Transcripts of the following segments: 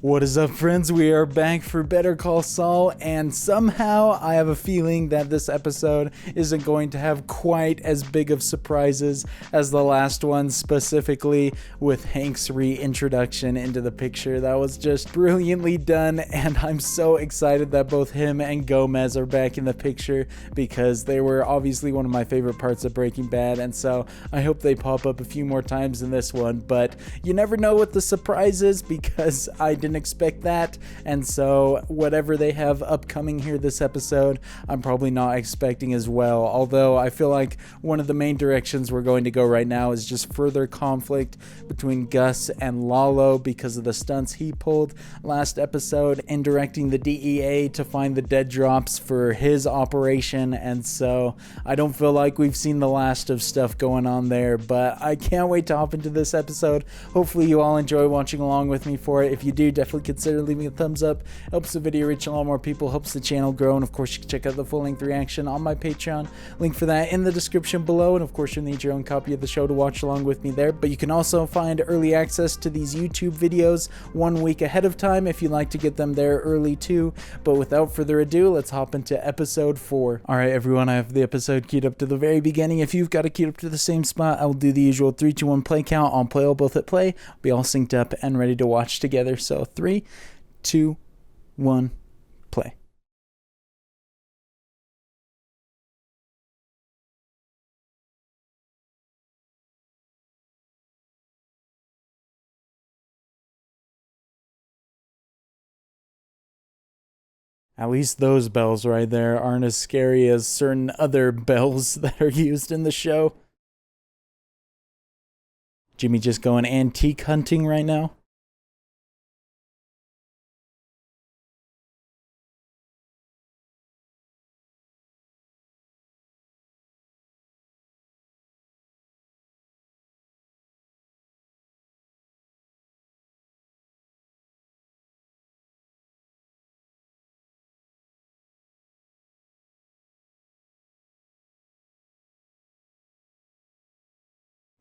What is up, friends? We are back for Better Call Saul, and somehow I have a feeling that this episode isn't going to have quite as big of surprises as the last one, specifically with Hank's reintroduction into the picture. That was just brilliantly done, and I'm so excited that both him and Gomez are back in the picture because they were obviously one of my favorite parts of Breaking Bad, and so I hope they pop up a few more times in this one, but you never know what the surprise is because I didn't expect that, and so whatever they have upcoming here this episode, I'm probably not expecting as well, although I feel like one of the main directions we're going to go right now is just further conflict between Gus and Lalo because of the stunts he pulled last episode in directing the DEA to find the dead drops for his operation, and so I don't feel like we've seen the last of stuff going on there, but I can't wait to hop into this episode. Hopefully you all enjoy watching along with me for it. If you do, definitely consider leaving a thumbs up. Helps the video reach a lot more people, helps the channel grow, and of course you can check out the full-length reaction on my Patreon. Link for that in the description below, and of course you'll need your own copy of the show to watch along with me there, but you can also find early access to these YouTube videos 1 week ahead of time if you'd like to get them there early too. But without further ado, let's hop into episode 4. Alright everyone, I have the episode queued up to the very beginning. If you've got it queued up to the same spot, I will do the usual 3, 2, 1 play count. On play, I'll both hit play. We'll be all synced up and ready to watch together. So 3, 2, 1, play. At least those bells right there aren't as scary as certain other bells that are used in the show. Jimmy just going antique hunting right now.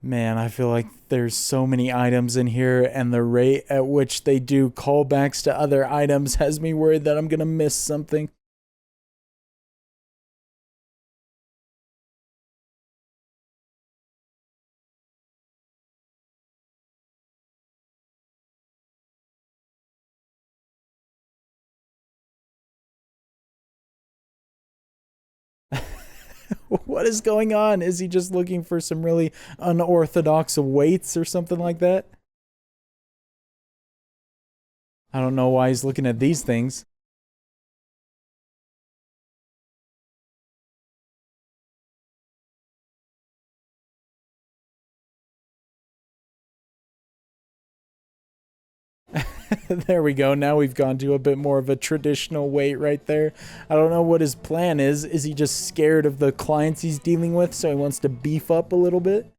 Man, I feel like there's so many items in here, and the rate at which they do callbacks to other items has me worried that I'm gonna miss something. What is going on? Is he just looking for some really unorthodox weights or something like that? I don't know why he's looking at these things. There we go. Now we've gone to a bit more of a traditional weight right there. I don't know what his plan is. Is he just scared of the clients he's dealing with, so he wants to beef up a little bit?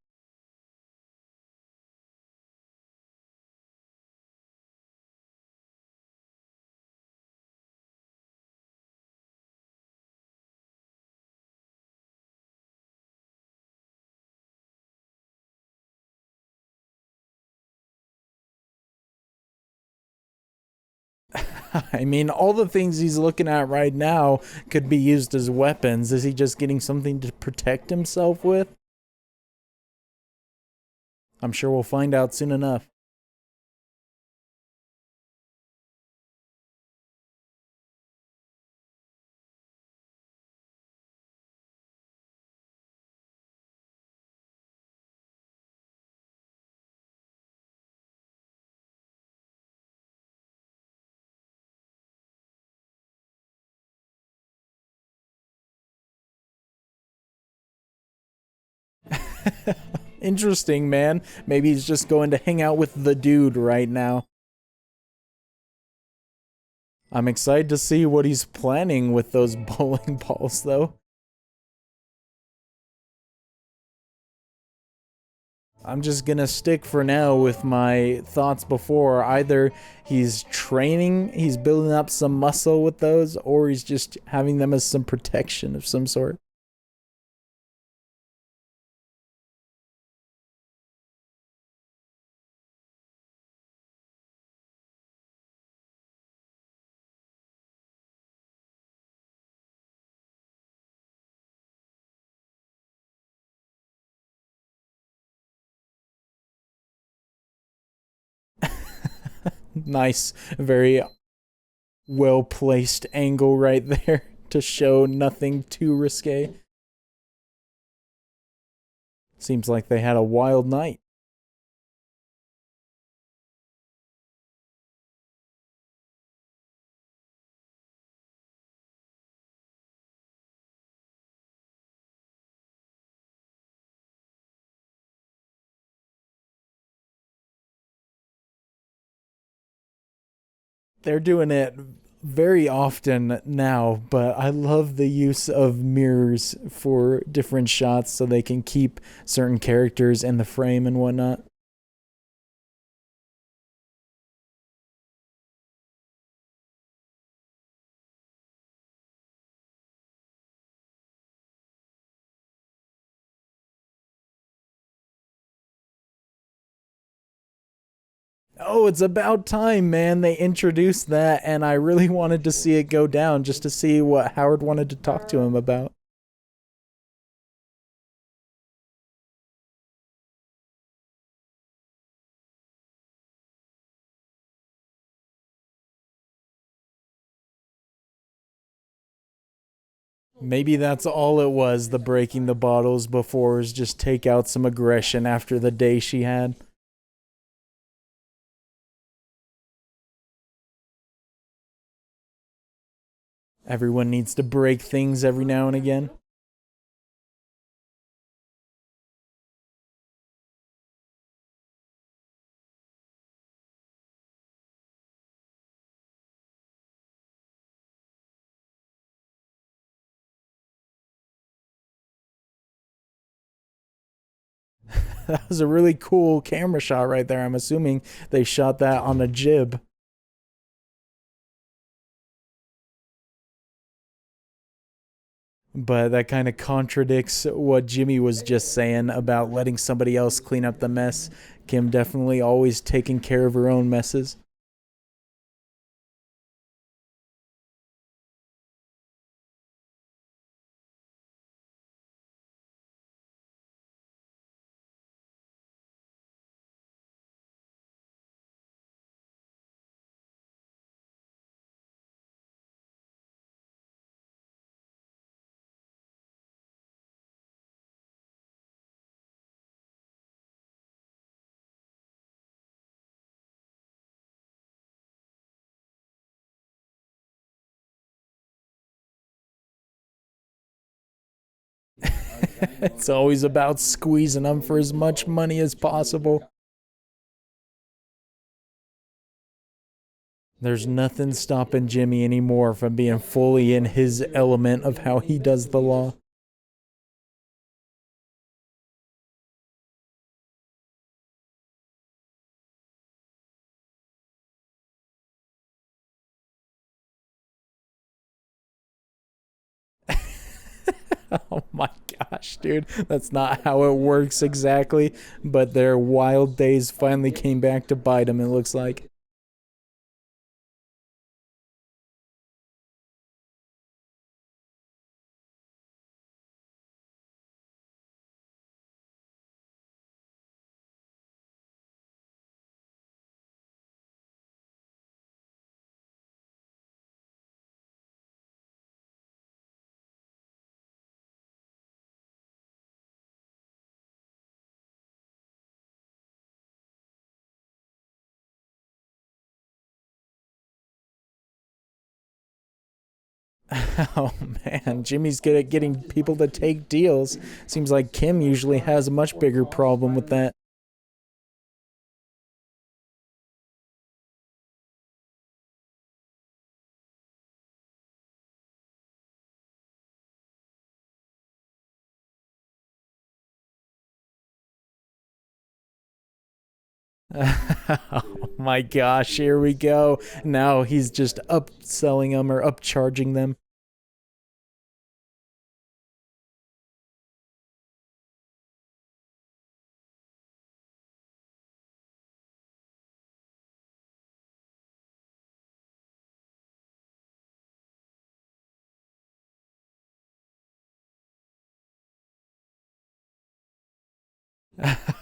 I mean, all the things he's looking at right now could be used as weapons. Is he just getting something to protect himself with? I'm sure we'll find out soon enough. Interesting, man. Maybe he's just going to hang out with the dude right now. I'm excited to see what he's planning with those bowling balls, though. I'm just gonna stick for now with my thoughts before. Either he's training, he's building up some muscle with those, or he's just having them as some protection of some sort. Nice, very well placed angle right there to show nothing too risque. Seems like they had a wild night. They're doing it very often now, but I love the use of mirrors for different shots so they can keep certain characters in the frame and whatnot. Oh, it's about time, man. They introduced that, and I really wanted to see it go down just to see what Howard wanted to talk to him about. Maybe that's all it was, the breaking the bottles before, is just take out some aggression after the day she had. Everyone needs to break things every now and again. That was a really cool camera shot right there. I'm assuming they shot that on a jib. But that kind of contradicts what Jimmy was just saying about letting somebody else clean up the mess. Kim definitely always taking care of her own messes. It's always about squeezing them for as much money as possible. There's nothing stopping Jimmy anymore from being fully in his element of how he does the law. Oh my gosh, dude. That's not how it works exactly, but their wild days finally came back to bite him, it looks like. Oh man, Jimmy's good at getting people to take deals. Seems like Kim usually has a much bigger problem with that. Oh my gosh, here we go. Now he's just upselling them or upcharging them.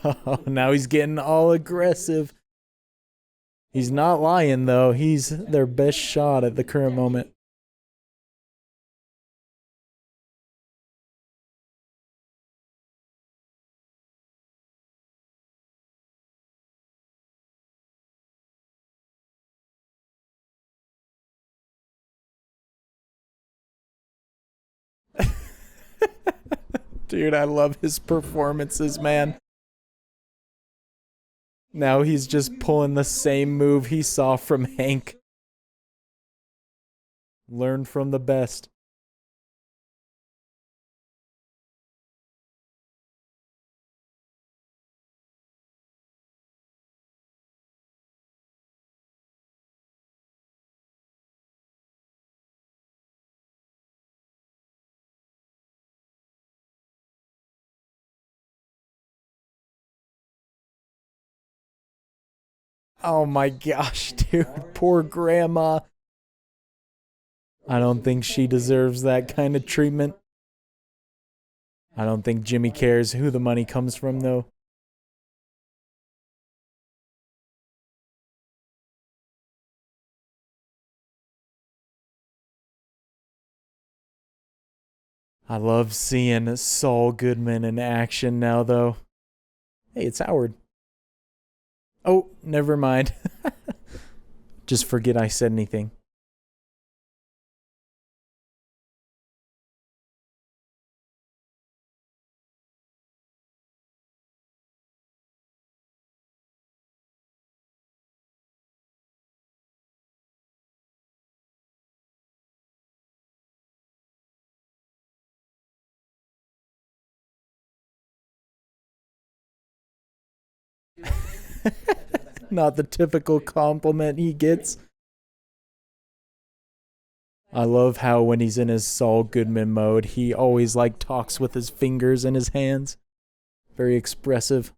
Oh, now he's getting all aggressive. He's not lying, though. He's their best shot at the current moment. Dude, I love his performances, man. Now he's just pulling the same move he saw from Hank. Learn from the best. Oh my gosh, dude. Poor grandma. I don't think she deserves that kind of treatment. I don't think Jimmy cares who the money comes from, though. I love seeing Saul Goodman in action now, though. Hey, it's Howard. Oh, never mind. Just forget I said anything. Not the typical compliment he gets. I love how when he's in his Saul Goodman mode, he always like talks with his fingers and his hands. Very expressive.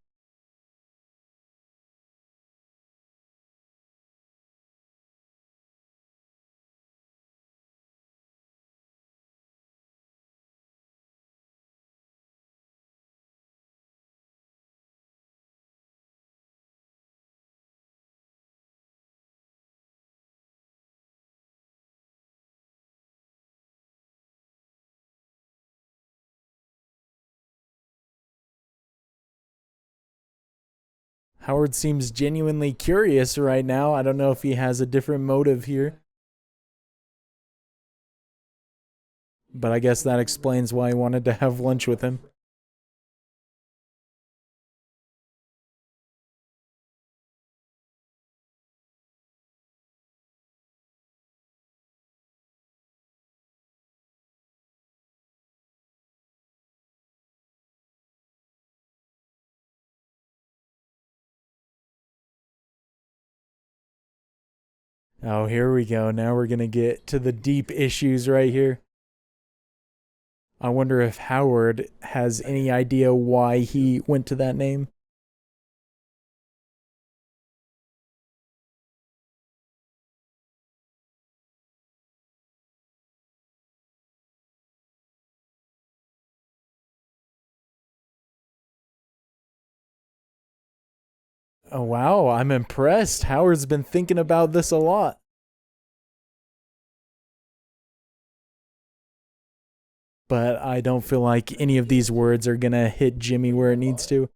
Howard seems genuinely curious right now. I don't know if he has a different motive here. But I guess that explains why he wanted to have lunch with him. Oh, here we go. Now we're going to get to the deep issues right here. I wonder if Howard has any idea why he went to that name. Oh, wow. I'm impressed. Howard's been thinking about this a lot. But I don't feel like any of these words are going to hit Jimmy where it needs to.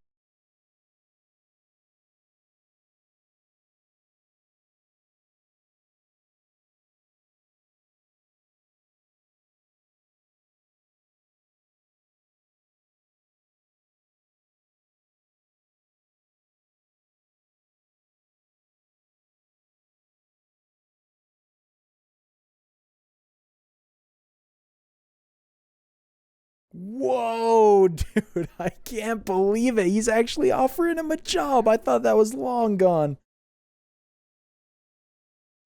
Whoa, dude, I can't believe it. He's actually offering him a job. I thought that was long gone.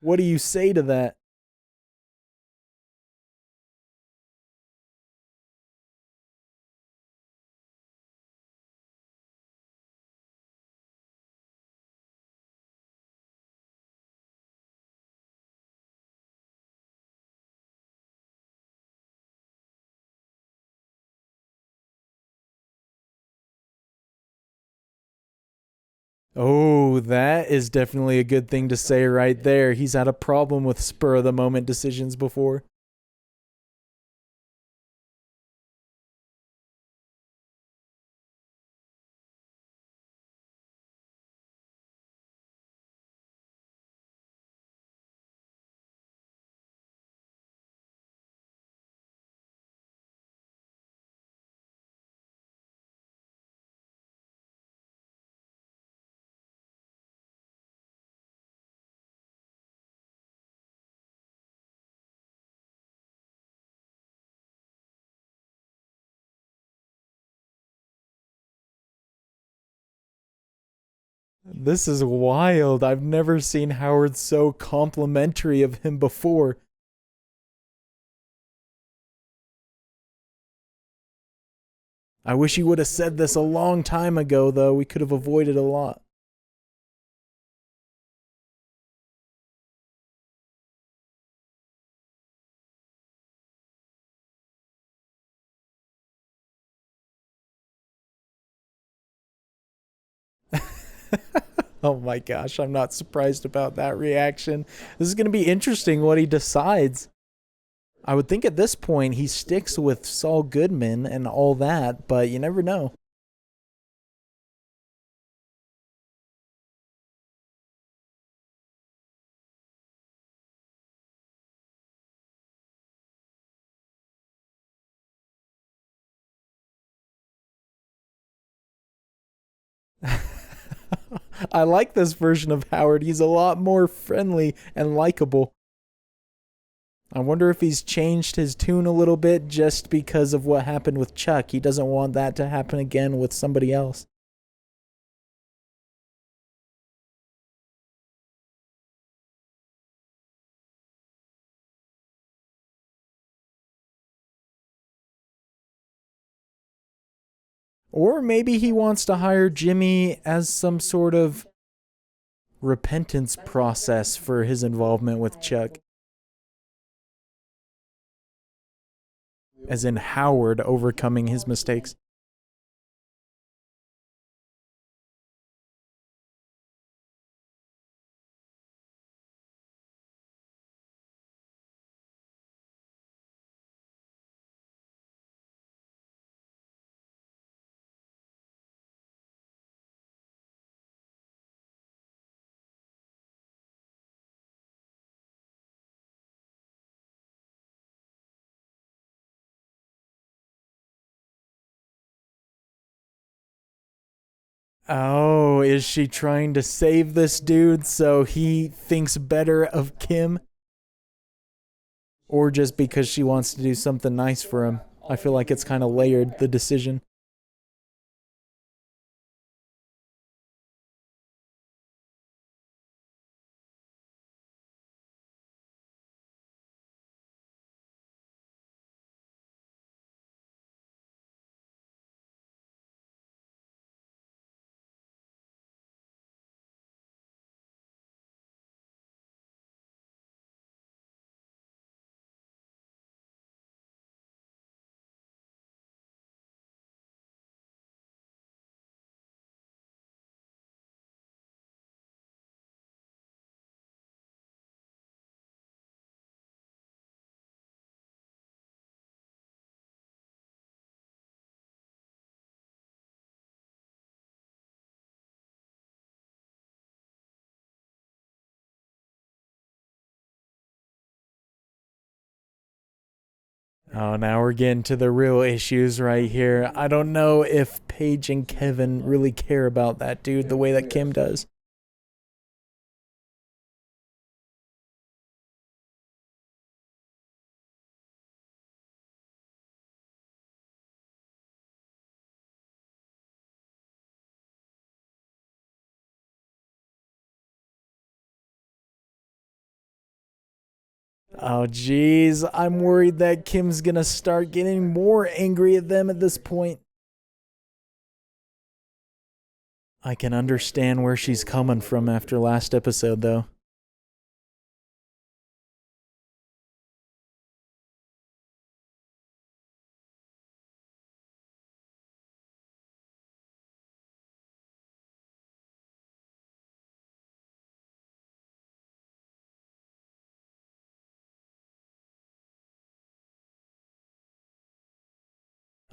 What do you say to that? Oh, that is definitely a good thing to say right there. He's had a problem with spur of the moment decisions before. This is wild. I've never seen Howard so complimentary of him before. I wish he would have said this a long time ago, though. We could have avoided a lot. Oh my gosh, I'm not surprised about that reaction. This is going to be interesting what he decides. I would think at this point he sticks with Saul Goodman and all that, but you never know. I like this version of Howard. He's a lot more friendly and likable. I wonder if he's changed his tune a little bit just because of what happened with Chuck. He doesn't want that to happen again with somebody else. Or maybe he wants to hire Jimmy as some sort of repentance process for his involvement with Chuck. As in Howard overcoming his mistakes. Oh, is she trying to save this dude so he thinks better of Kim? Or just because she wants to do something nice for him? I feel like it's kind of layered, the decision. Oh, now we're getting to the real issues right here. I don't know if Paige and Kevin really care about that dude the way that Kim does. Oh, jeez. I'm worried that Kim's gonna start getting more angry at them at this point. I can understand where she's coming from after last episode, though.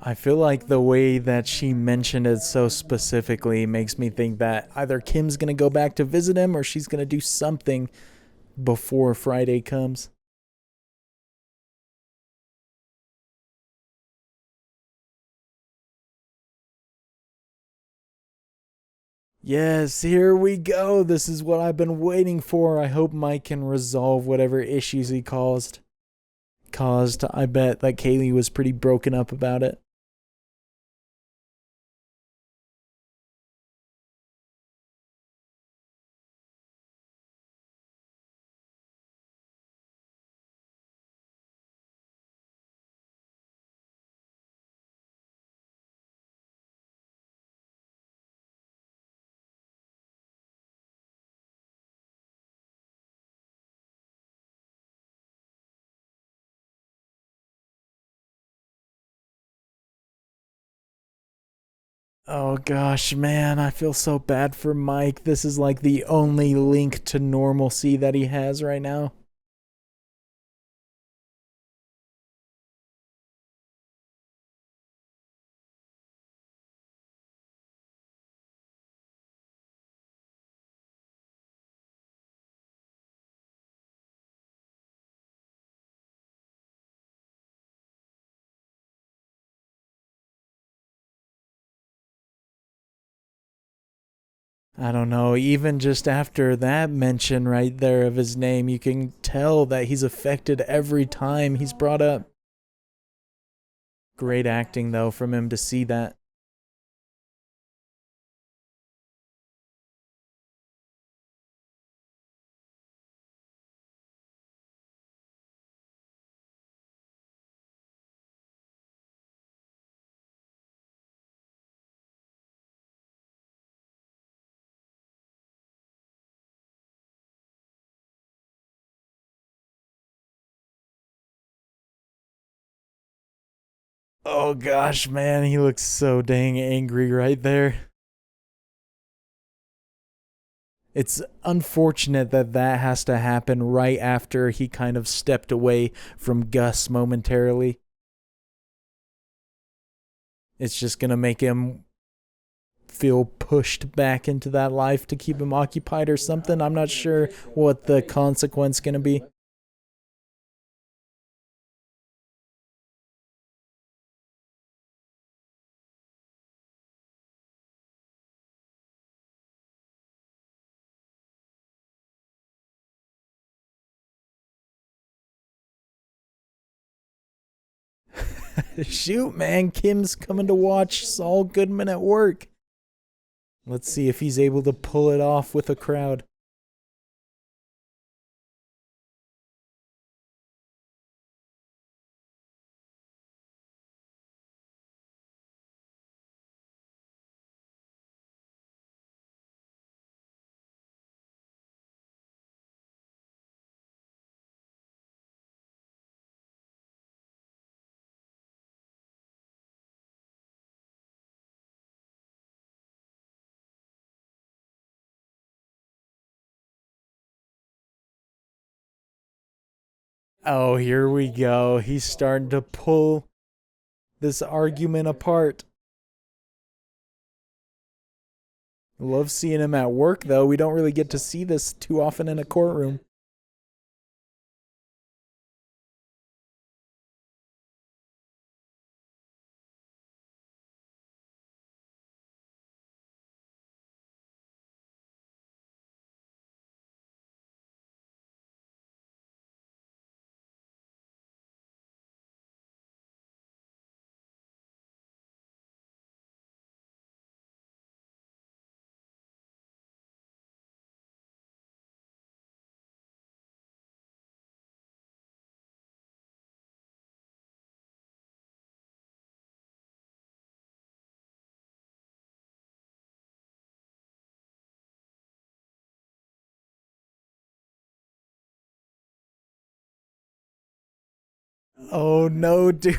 I feel like the way that she mentioned it so specifically makes me think that either Kim's gonna go back to visit him or she's gonna do something before Friday comes. Yes, here we go. This is what I've been waiting for. I hope Mike can resolve whatever issues he caused. I bet that Kaylee was pretty broken up about it. Oh gosh, man, I feel so bad for Mike. This is like the only link to normalcy that he has right now. I don't know, even just after that mention right there of his name, you can tell that he's affected every time he's brought up. Great acting, though, from him to see that. Oh gosh, man, he looks so dang angry right there. It's unfortunate that that has to happen right after he kind of stepped away from Gus momentarily. It's just going to make him feel pushed back into that life to keep him occupied or something. I'm not sure what the consequence going to be. Shoot, man, Kim's coming to watch Saul Goodman at work. Let's see if he's able to pull it off with a crowd. Oh, here we go. He's starting to pull this argument apart. Love seeing him at work, though. We don't really get to see this too often in a courtroom. Oh no, dude.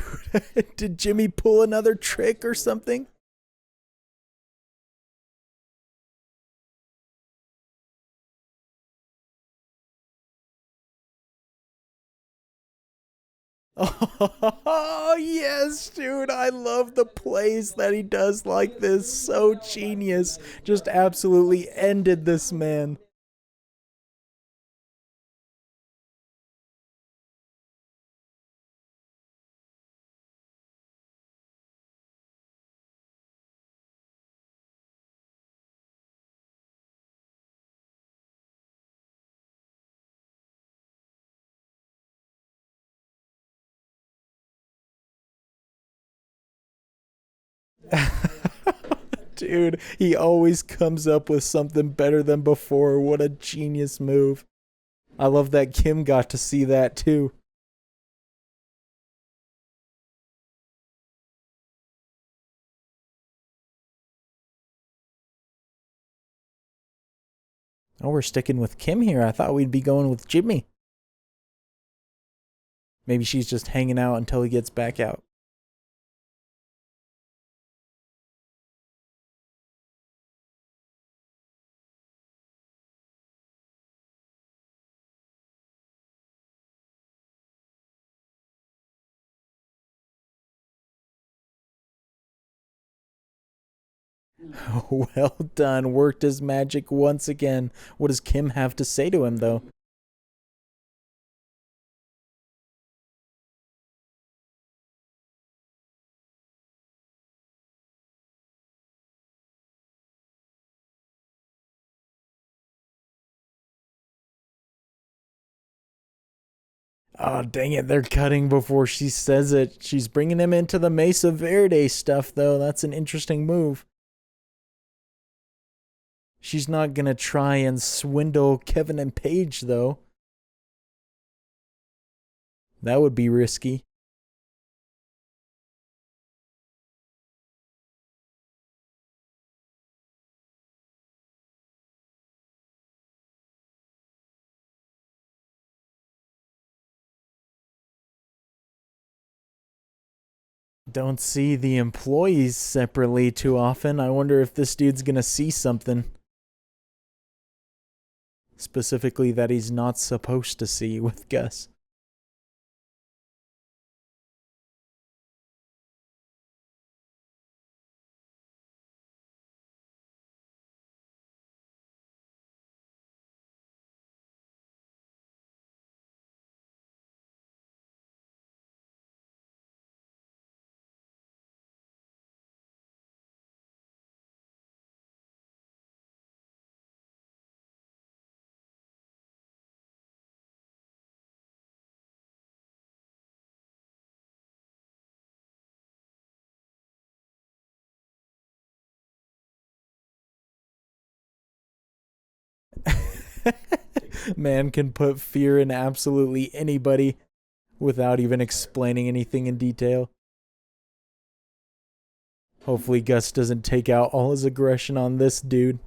Did Jimmy pull another trick or something? Oh, yes, dude. I love the plays that he does like this. So genius. Just absolutely ended this man. Dude, he always comes up with something better than before. What a genius move. I love that Kim got to see that too. Oh, we're sticking with Kim here. I thought we'd be going with Jimmy. Maybe she's just hanging out until he gets back out. Well done. Worked his magic once again. What does Kim have to say to him, though? Oh, dang it. They're cutting before she says it. She's bringing him into the Mesa Verde stuff, though. That's an interesting move. She's not going to try and swindle Kevin and Paige, though. That would be risky. Don't see the employees separately too often. I wonder if this dude's going to see something. Specifically, that he's not supposed to see with Gus. Man can put fear in absolutely anybody without even explaining anything in detail. Hopefully, Gus doesn't take out all his aggression on this dude.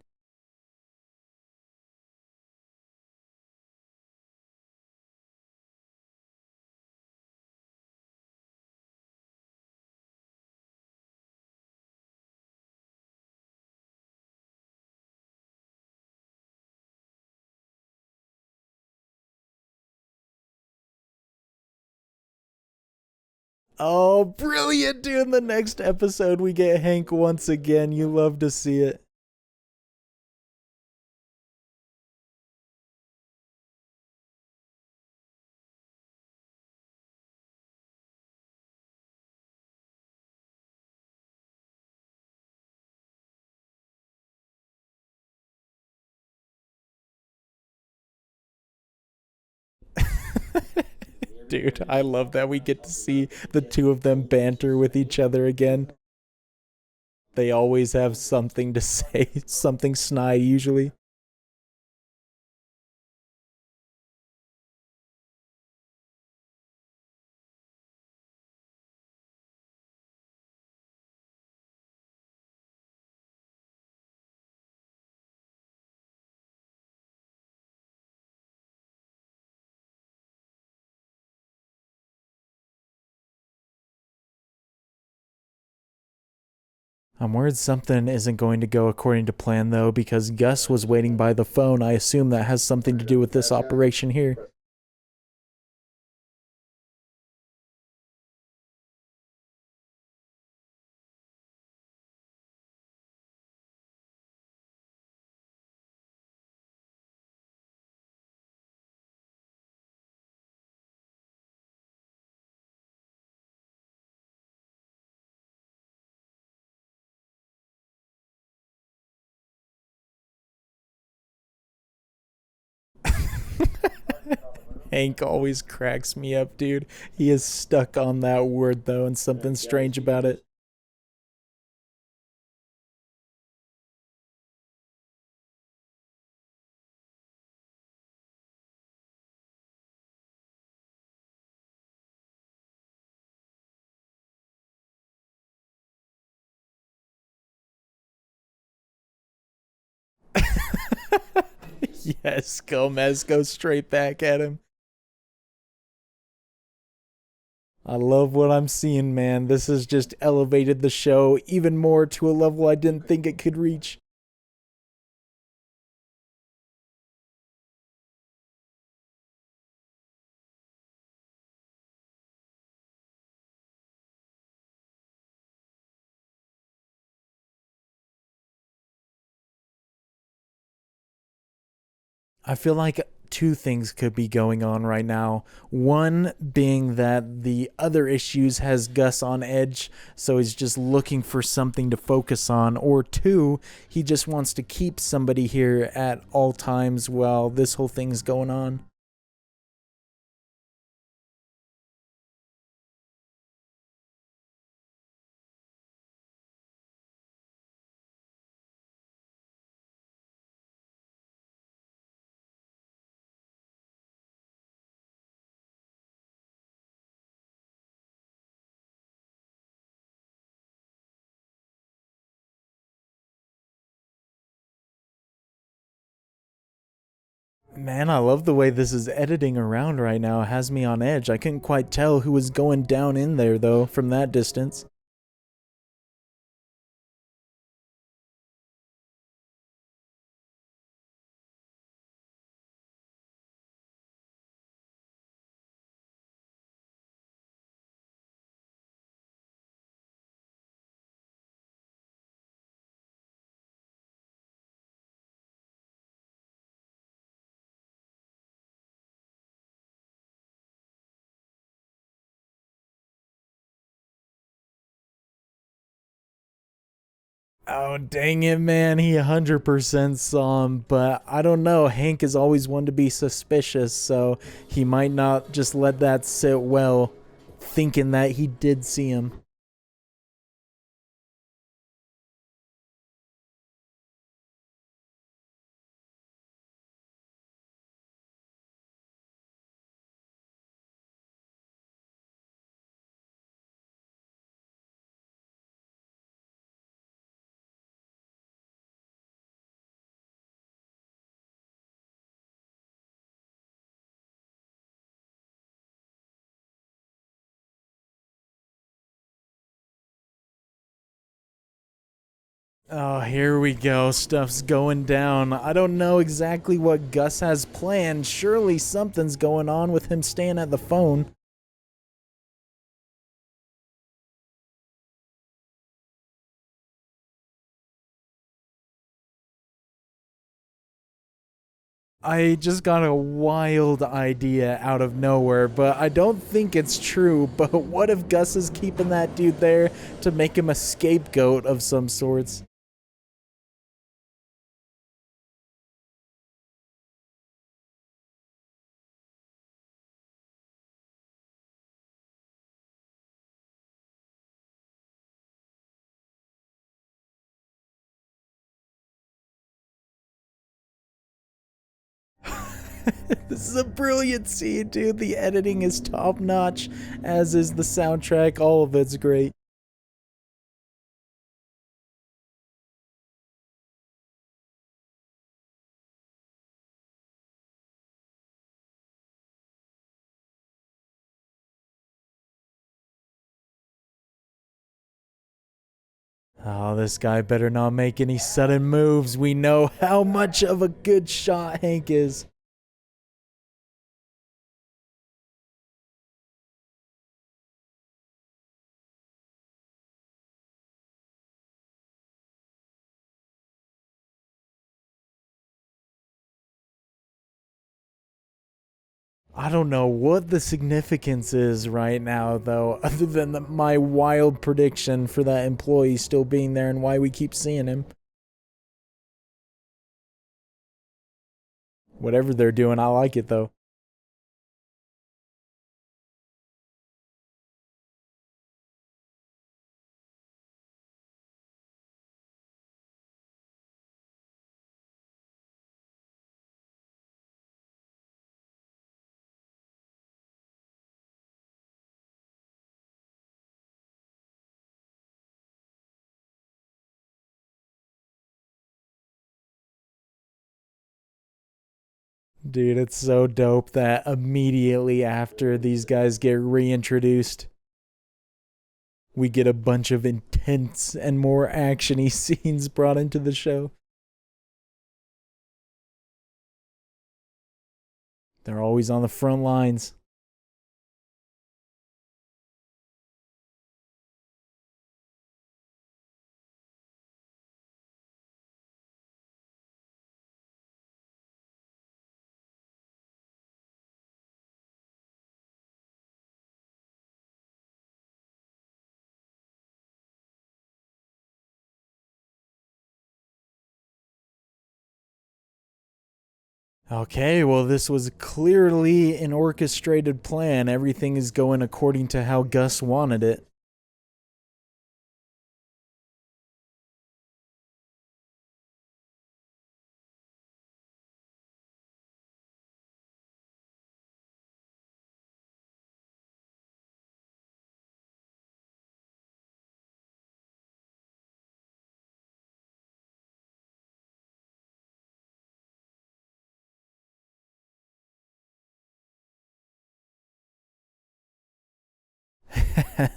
Oh, brilliant, dude. In the next episode, we get Hank once again. You love to see it. Dude, I love that we get to see the two of them banter with each other again. They always have something to say, something snide usually. I'm worried something isn't going to go according to plan, though, because Gus was waiting by the phone. I assume that has something to do with this operation here. Hank always cracks me up, dude. He is stuck on that word, though, and something strange about it. Yes, Gomez goes straight back at him. I love what I'm seeing, man. This has just elevated the show even more to a level I didn't think it could reach. I feel like two things could be going on right now. One being that the other issues has Gus on edge, so he's just looking for something to focus on. Or two, he just wants to keep somebody here at all times while this whole thing's going on. Man, I love the way this is editing around right now. It has me on edge. I couldn't quite tell who was going down in there, though, from that distance. Oh, dang it, man. He 100% saw him, but I don't know. Hank is always one to be suspicious, so he might not just let that sit well, thinking that he did see him. Oh, here we go. Stuff's going down. I don't know exactly what Gus has planned. Surely something's going on with him staying at the phone. I just got a wild idea out of nowhere, but I don't think it's true. But what if Gus is keeping that dude there to make him a scapegoat of some sorts? This is a brilliant scene, dude. The editing is top notch, as is the soundtrack. All of it's great. Oh, this guy better not make any sudden moves. We know how much of a good shot Hank is. I don't know what the significance is right now, though, other than my wild prediction for that employee still being there and why we keep seeing him. Whatever they're doing, I like it though. Dude, it's so dope that immediately after these guys get reintroduced, we get a bunch of intense and more actiony scenes brought into the show. They're always on the front lines. Okay, well, this was clearly an orchestrated plan. Everything is going according to how Gus wanted it.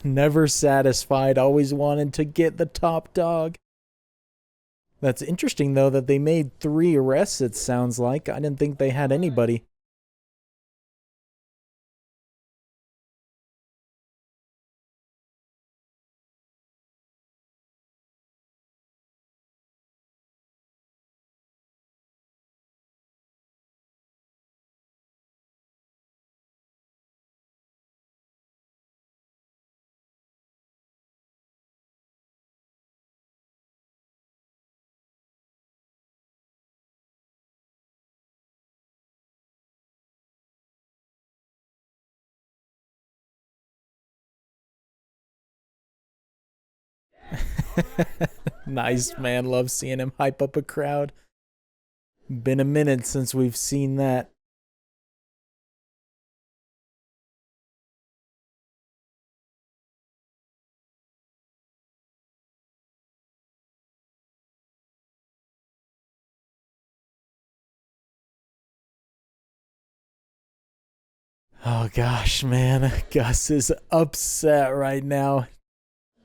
Never satisfied, always wanted to get the top dog. That's interesting, though, that they made 3 arrests, it sounds like. I didn't think they had anybody. Nice, man. Love seeing him hype up a crowd. Been a minute since we've seen that. Oh gosh, man. Gus is upset right now.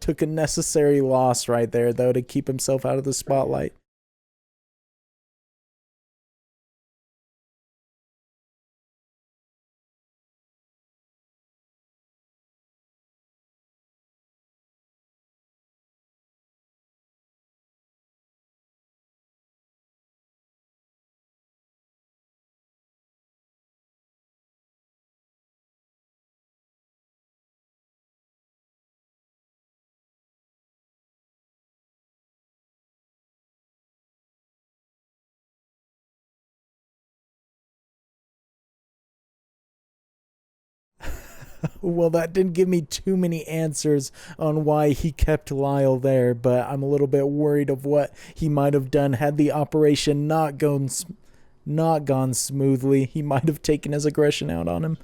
Took a necessary loss right there, though, to keep himself out of the spotlight. Well, that didn't give me too many answers on why he kept Lyle there, but I'm a little bit worried of what he might have done had the operation not gone smoothly. He might have taken his aggression out on him.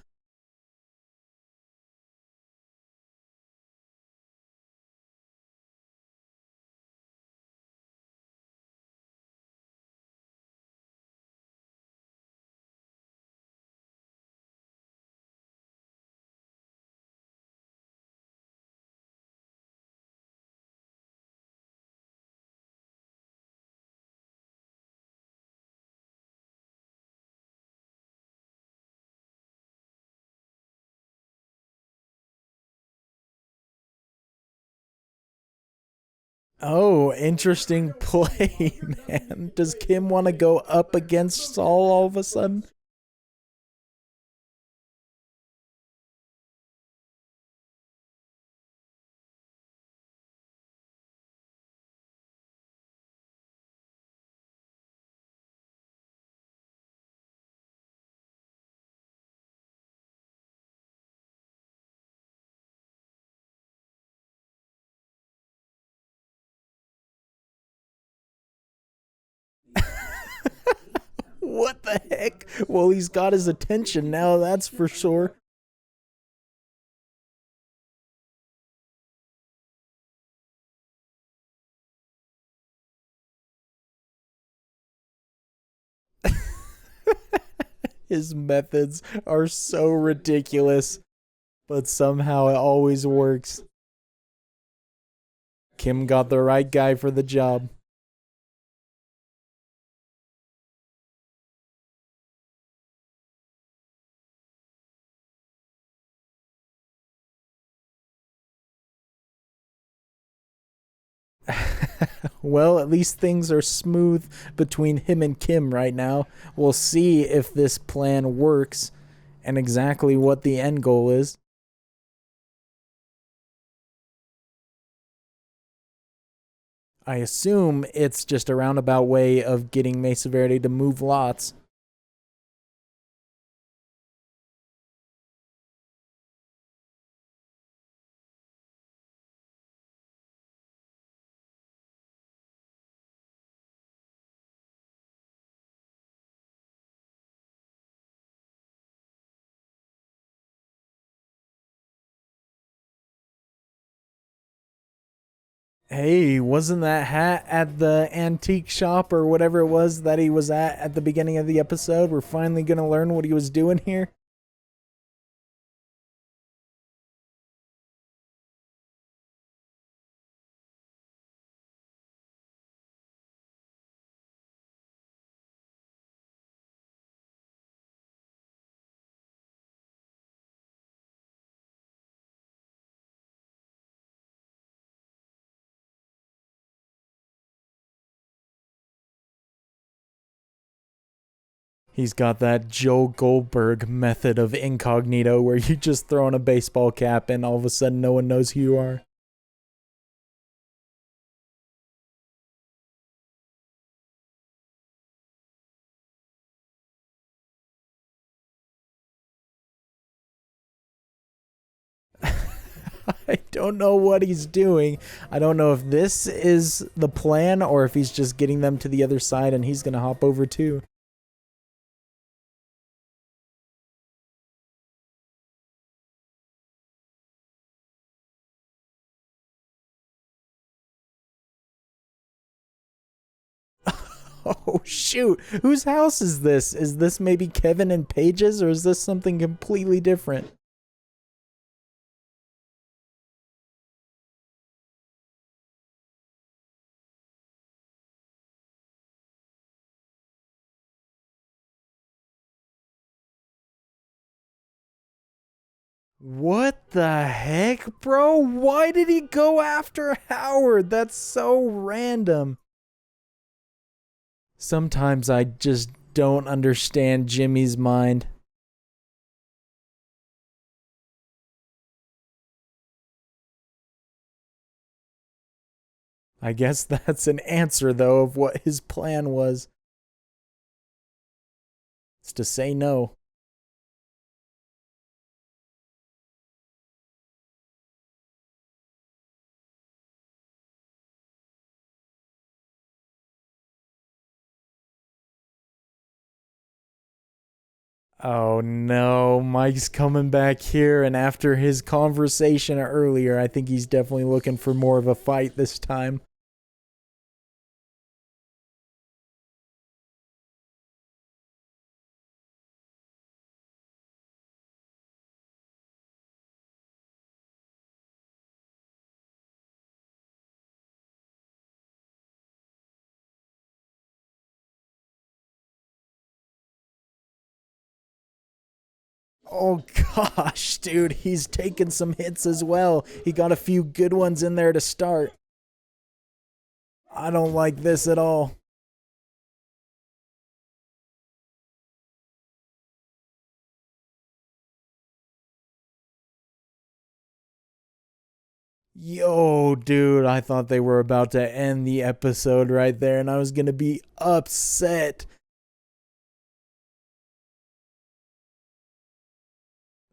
Oh, interesting play, man. Does Kim want to go up against Saul all of a sudden? What the heck? Well, he's got his attention now, that's for sure. His methods are so ridiculous, but somehow it always works. Kim got the right guy for the job. Well, at least things are smooth between him and Kim right now. We'll see if this plan works and exactly what the end goal is. I assume it's just a roundabout way of getting Mesa Verde to move lots. Hey, wasn't that hat at the antique shop or whatever it was that he was at the beginning of the episode? We're finally going to learn what he was doing here. He's got that Joe Goldberg method of incognito where you just throw on a baseball cap and all of a sudden no one knows who you are. I don't know what he's doing. I don't know if this is the plan or if he's just getting them to the other side and he's going to hop over too. Oh, shoot. Whose house is this? Is this maybe Kevin and Paige's or is this something completely different? What the heck, bro? Why did he go after Howard? That's so random. Sometimes I just don't understand Jimmy's mind. I guess that's an answer, though, of what his plan was. It's to say no. Oh no, Mike's coming back here, and after his conversation earlier, I think he's definitely looking for more of a fight this time. Oh gosh, dude, he's taken some hits as well. He got a few good ones in there to start. I don't like this at all. Yo, dude, I thought they were about to end the episode right there, and I was gonna be upset.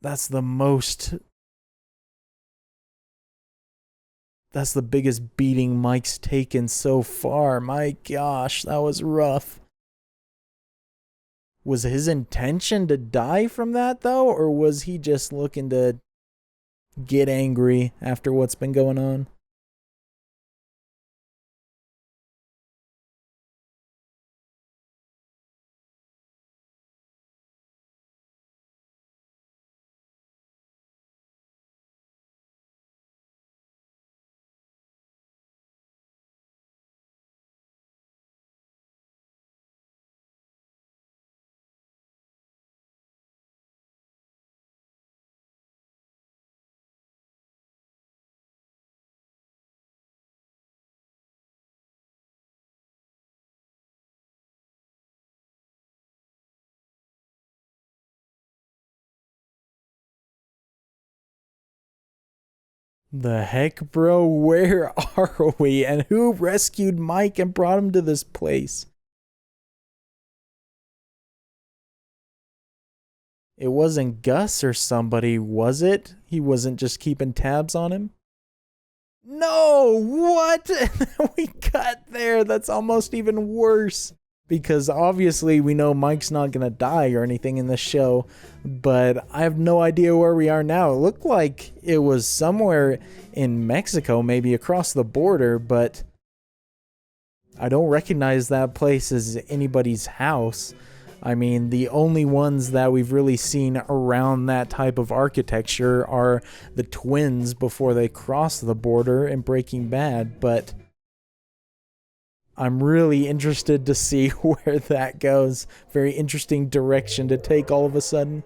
That's the most. That's the biggest beating Mike's taken so far. My gosh, that was rough. Was his intention to die from that, though? Or was he just looking to get angry after what's been going on? The heck, bro? Where are we? And who rescued Mike and brought him to this place? It wasn't Gus or somebody, was it? He wasn't just keeping tabs on him? No! What? We got there. That's almost even worse. Because obviously we know Mike's not going to die or anything in this show, but I have no idea where we are now. It looked like it was somewhere in Mexico, maybe across the border, but I don't recognize that place as anybody's house. I mean, the only ones that we've really seen around that type of architecture are the twins before they cross the border in Breaking Bad, but I'm really interested to see where that goes. Very interesting direction to take all of a sudden.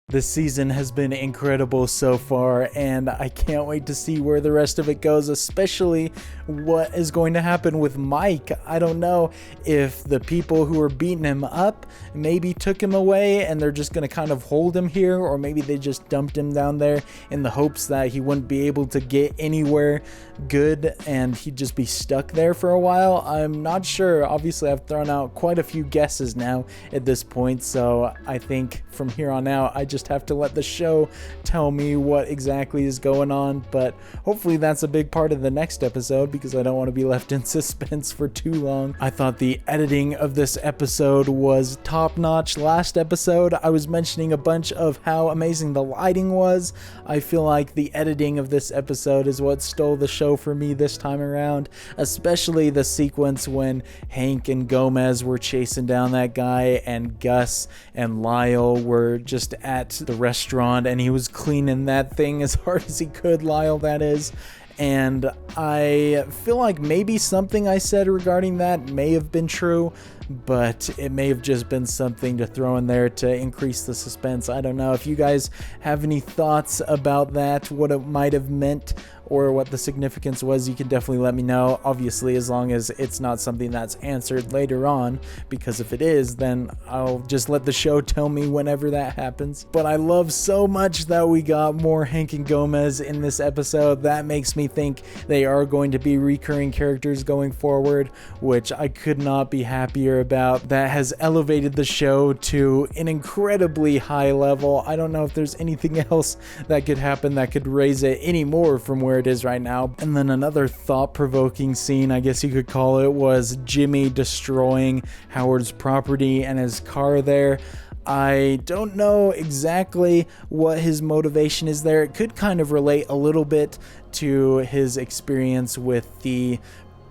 This season has been incredible so far, and I can't wait to see where the rest of it goes, especially what is going to happen with Mike. I don't know if the people who are beating him up maybe took him away and they're just going to kind of hold him here, or maybe they just dumped him down there in the hopes that he wouldn't be able to get anywhere good and he'd just be stuck there for a while. I'm not sure. Obviously, I've thrown out quite a few guesses now at this point, so I think from here on out, I just have to let the show tell me what exactly is going on, but hopefully that's a big part of the next episode because I don't want to be left in suspense for too long. I thought the editing of this episode was top-notch. Last episode, I was mentioning a bunch of how amazing the lighting was. I feel like the editing of this episode is what stole the show for me this time around, especially the sequence when Hank and Gomez were chasing down that guy and Gus and Lyle were just at the restaurant and he was cleaning that thing as hard as he could, Lyle that is. And I feel like maybe something I said regarding that may have been true, but it may have just been something to throw in there to increase the suspense. I don't know. If you guys have any thoughts about that, what it might have meant or what the significance was, you can definitely let me know. Obviously, as long as it's not something that's answered later on, because if it is, then I'll just let the show tell me whenever that happens. But I love so much that we got more Hank and Gomez in this episode. That makes me think they are going to be recurring characters going forward, which I could not be happier about. That has elevated the show to an incredibly high level. I don't know if there's anything else that could happen that could raise it any more from where it is right now. And then another thought-provoking scene, I guess you could call it, was Jimmy destroying Howard's property and his car there. I don't know exactly what his motivation is there. It could kind of relate a little bit to his experience with the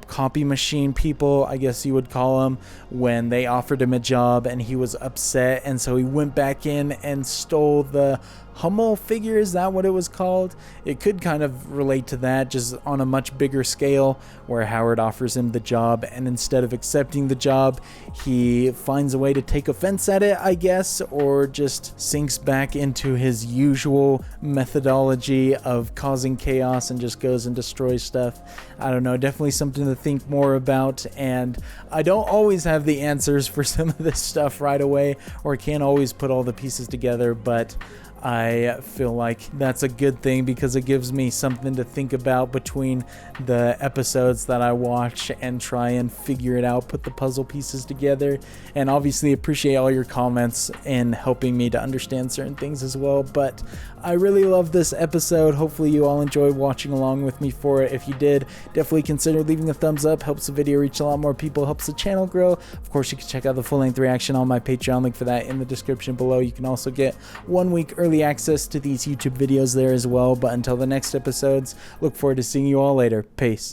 copy machine people, I guess you would call them, when they offered him a job and he was upset, and so he went back in and stole the Hummel figure. Is that what it was called? It could kind of relate to that, just on a much bigger scale, where Howard offers him the job and instead of accepting the job, he finds a way to take offense at it, I guess, or just sinks back into his usual methodology of causing chaos and just goes and destroys stuff. I don't know, definitely something to think more about, and I don't always have the answers for some of this stuff right away, or can't always put all the pieces together, but I feel like that's a good thing because it gives me something to think about between the episodes that I watch and try and figure it out, put the puzzle pieces together. And obviously appreciate all your comments in helping me to understand certain things as well. But I really love this episode. Hopefully you all enjoyed watching along with me for it. If you did, definitely consider leaving a thumbs up. Helps the video reach a lot more people, helps the channel grow. Of course, you can check out the full-length reaction on my Patreon, link for that in the description below. You can also get 1 week early access to these YouTube videos there as well. But until the next episodes, look forward to seeing you all later. Peace.